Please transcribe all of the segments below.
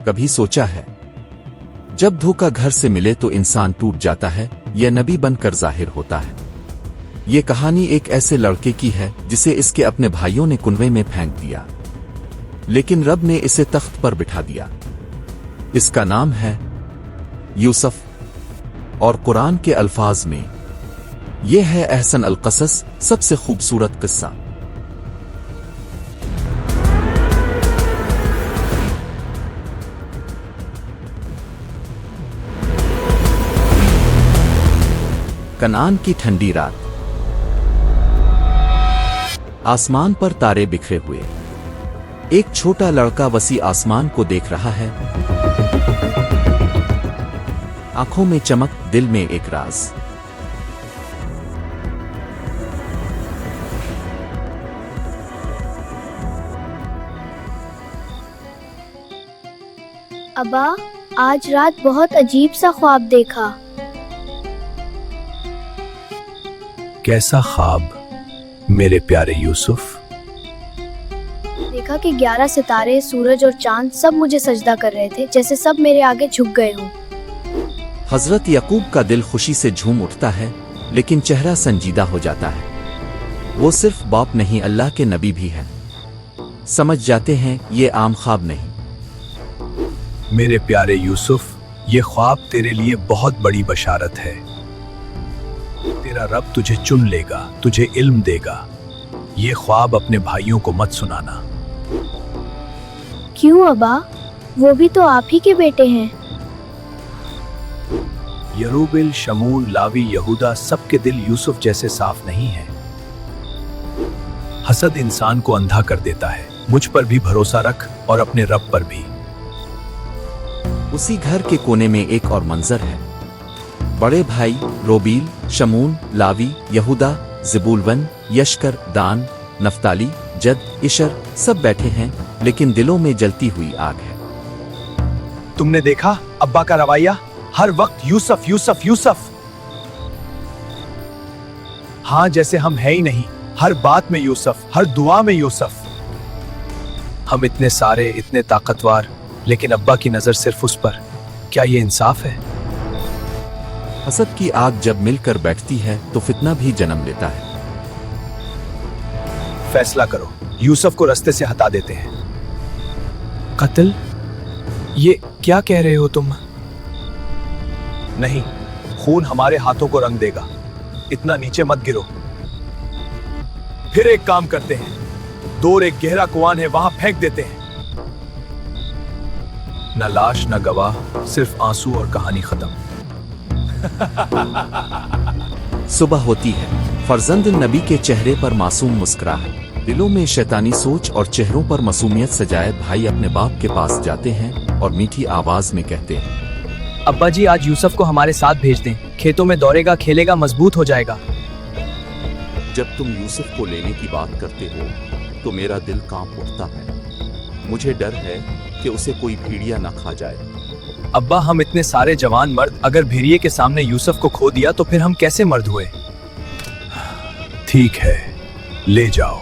कभी सोचा है जब धोखा घर से मिले तो इंसान टूट जाता है, यह नबी बनकर जाहिर होता है। ये कहानी एक ऐसे लड़के की है जिसे इसके अपने भाइयों ने कुनवे में फेंक दिया, लेकिन रब ने इसे तख्त पर बिठा दिया। इसका नाम है यूसुफ, और कुरान के अल्फाज में यह है अहसन अल क़सस, सबसे खूबसूरत किस्सा। कनान की ठंडी रात, आसमान पर तारे बिखरे हुए। एक छोटा लड़का वसी आसमान को देख रहा है, आंखों में चमक, दिल में एक राज। अब्बा, आज रात बहुत अजीब सा ख्वाब देखा। कैसा ख्वाब मेरे प्यारे यूसुफ? देखा कि 11 सितारे, सूरज और चांद सब मुझे सजदा कर रहे थे, जैसे सब मेरे आगे झुक गए हों। हजरत यकूब का दिल खुशी से झूम उठता है, लेकिन चेहरा संजीदा हो जाता है। वो सिर्फ बाप नहीं, अल्लाह के नबी भी हैं। समझ जाते हैं ये आम ख्वाब नहीं। मेरे प्यारे यूसुफ, ये ख्वाब तेरे लिए बहुत बड़ी बशारत है। तेरा रब तुझे चुन लेगा, तुझे इल्म देगा। ये ख्वाब अपने भाइयों को मत सुनाना। क्यों अब्बा? वो भी तो आप ही के बेटे हैं। यरूबिल, शमूल, लावी, यहूदा, सबके दिल यूसुफ जैसे साफ नहीं है। हसद इंसान को अंधा कर देता है। मुझ पर भी भरोसा रख और अपने रब पर भी। उसी घर के कोने में एक और मंजर है। बड़े भाई रोबील, शमून, लावी, यहूदा, ज़बूलवन, यशकर, दान, नफ्ताली, जद, इशर सब बैठे हैं, लेकिन दिलों में जलती हुई आग है। तुमने देखा अब्बा का रवैया? हर वक्त यूसुफ यूसुफ यूसुफ। हाँ, जैसे हम है ही नहीं। हर बात में यूसुफ, हर दुआ में यूसुफ। हम इतने सारे, इतने ताकतवर, लेकिन अब्बा की नजर सिर्फ उस पर। क्या ये इंसाफ है? हसद की आग जब मिलकर बैठती है तो फितना भी जन्म लेता है। फैसला करो, यूसुफ को रास्ते से हटा देते हैं। कत्ल? ये क्या कह रहे हो तुम? नहीं, खून हमारे हाथों को रंग देगा। इतना नीचे मत गिरो। फिर एक काम करते हैं, दूर एक गहरा कुआं है, वहां फेंक देते हैं। न लाश न गवाह, सिर्फ आंसू और कहानी खत्म। सुबह होती है। फरजंद नबी के चेहरे पर मासूम मुस्कुराहट, दिलों में शैतानी सोच और चेहरों पर मासूमियत सजाए भाई अपने बाप के पास जाते हैं और मीठी आवाज में कहते हैं, अब्बा जी, आज यूसुफ को हमारे साथ भेज दें। खेतों में दौड़ेगा, खेलेगा, मजबूत हो जाएगा। जब तुम यूसुफ को लेने की बात करते हो तो मेरा दिल कांप उठता है। मुझे डर है कि उसे कोई भेड़िया न खा जाए। अब्बा, हम इतने सारे जवान मर्द अगर भेड़िए के सामने यूसुफ को खो दिया तो फिर हम कैसे मर्द हुए? ठीक है, ले जाओ,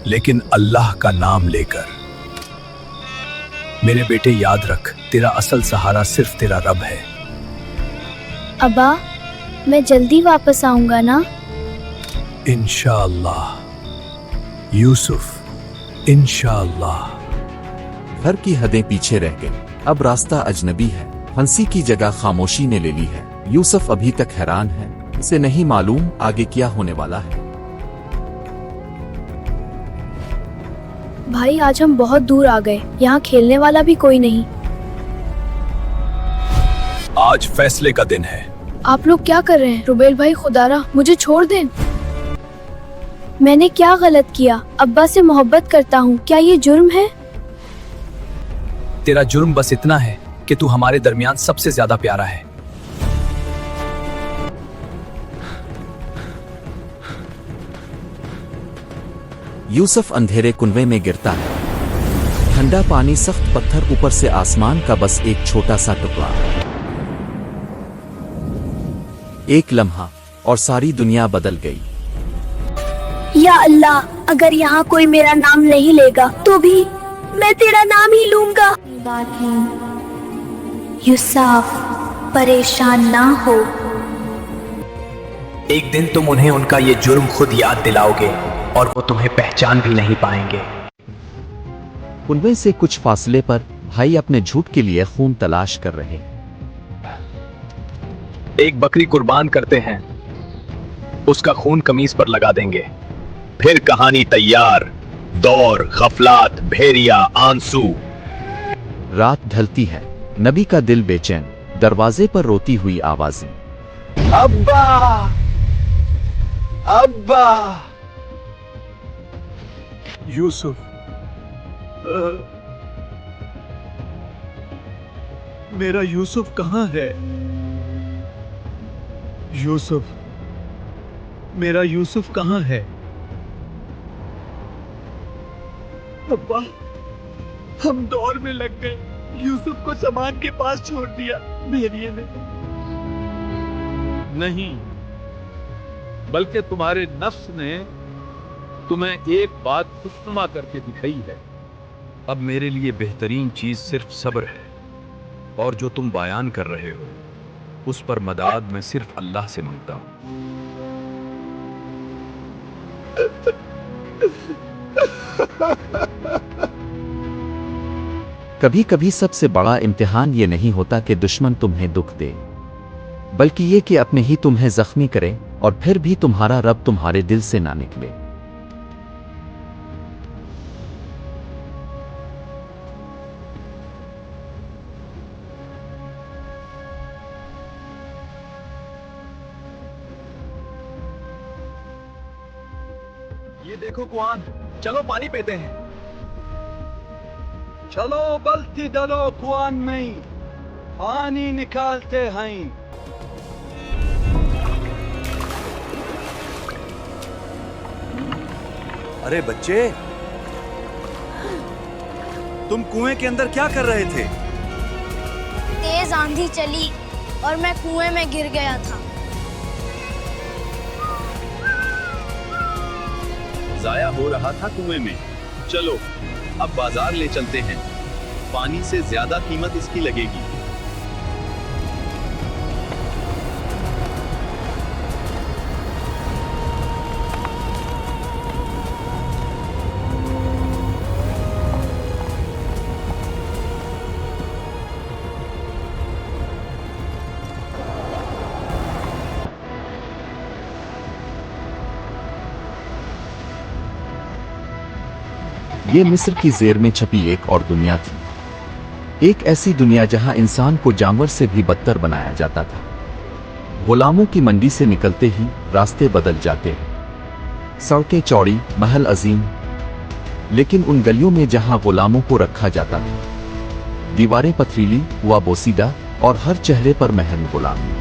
लेकिन अल्लाह का नाम लेकर। मेरे बेटे, याद रख, तेरा असल सहारा सिर्फ तेरा रब है। अब्बा, मैं जल्दी वापस आऊंगा ना? इंशाअल्लाह यूसुफ, इंशाअल्लाह। घर की हदें पीछे रह गई। अब रास्ता अजनबी है। हंसी की जगह खामोशी ने ले ली है। यूसुफ अभी तक हैरान है, उसे नहीं मालूम आगे क्या होने वाला है। भाई, आज हम बहुत दूर आ गए। यहाँ खेलने वाला भी कोई नहीं। आज फैसले का दिन है। आप लोग क्या कर रहे हैं? रुबेल भाई, खुदारा मुझे छोड़ दें। मैंने क्या गलत किया? अब्बा से मोहब्बत करता हूँ, क्या ये जुर्म है? तेरा जुर्म बस इतना है कि तू हमारे दरमियान सबसे ज्यादा प्यारा है। यूसुफ अंधेरे कुनवे में गिरता है। ठंडा पानी, सख्त पत्थर, ऊपर से आसमान का बस एक छोटा सा टुकड़ा। एक लम्हा और सारी दुनिया बदल गई। या अल्लाह, अगर यहाँ कोई मेरा नाम नहीं लेगा तो भी मैं तेरा नाम ही लूंगा। बात नहीं। यूसुफ, परेशान ना हो। एक दिन तुम उन्हें उनका ये जुर्म खुद याद दिलाओगे और वो तुम्हें पहचान भी नहीं पाएंगे। उनमें से कुछ फासले पर भाई अपने झूठ के लिए खून तलाश कर रहे। एक बकरी कुर्बान करते हैं, उसका खून कमीज पर लगा देंगे, फिर कहानी तैयार। दौर, गफलात, भेड़िया, आंसू। रात ढलती है, नबी का दिल बेचैन, दरवाजे पर रोती हुई आवाजें। अब्बा, अब्बा। यूसुफ, मेरा यूसुफ कहाँ है? यूसुफ, मेरा यूसुफ कहाँ है? अब्बा, हम दौर में लग गए, यूसुफ को सामान के पास छोड़ दिया भेड़िए ने। नहीं, बल्कि तुम्हारे नफ्स ने तुम्हें एक बात खुशनुमा करके दिखाई है। अब मेरे लिए बेहतरीन चीज सिर्फ सब्र है, और जो तुम बयान कर रहे हो उस पर मदद मैं सिर्फ अल्लाह से मांगता हूं। कभी कभी सबसे बड़ा इम्तिहान ये नहीं होता कि दुश्मन तुम्हें दुख दे, बल्कि ये कि अपने ही तुम्हें जख्मी करे और फिर भी तुम्हारा रब तुम्हारे दिल से ना निकले। ये देखो कुआन, चलो पानी पीते हैं। चलो बल्टी डालो कुआन में, पानी निकालते हैं। अरे बच्चे, तुम कुएं के अंदर क्या कर रहे थे? तेज आंधी चली और मैं कुएं में गिर गया था। जाया हो रहा था कुएं में। चलो अब बाजार ले चलते हैं, पानी से ज्यादा कीमत इसकी लगेगी। ये मिस्र की जेर में छपी एक और दुनिया थी, एक ऐसी दुनिया जहां इंसान को जानवर से भी बदतर बनाया जाता था। गुलामों की मंडी से निकलते ही रास्ते बदल जाते, सड़कें चौड़ी, महल अजीम, लेकिन उन गलियों में जहां गुलामों को रखा जाता था, दीवारें पथरीली व बोसीदा और हर चेहरे पर महल गुलामी।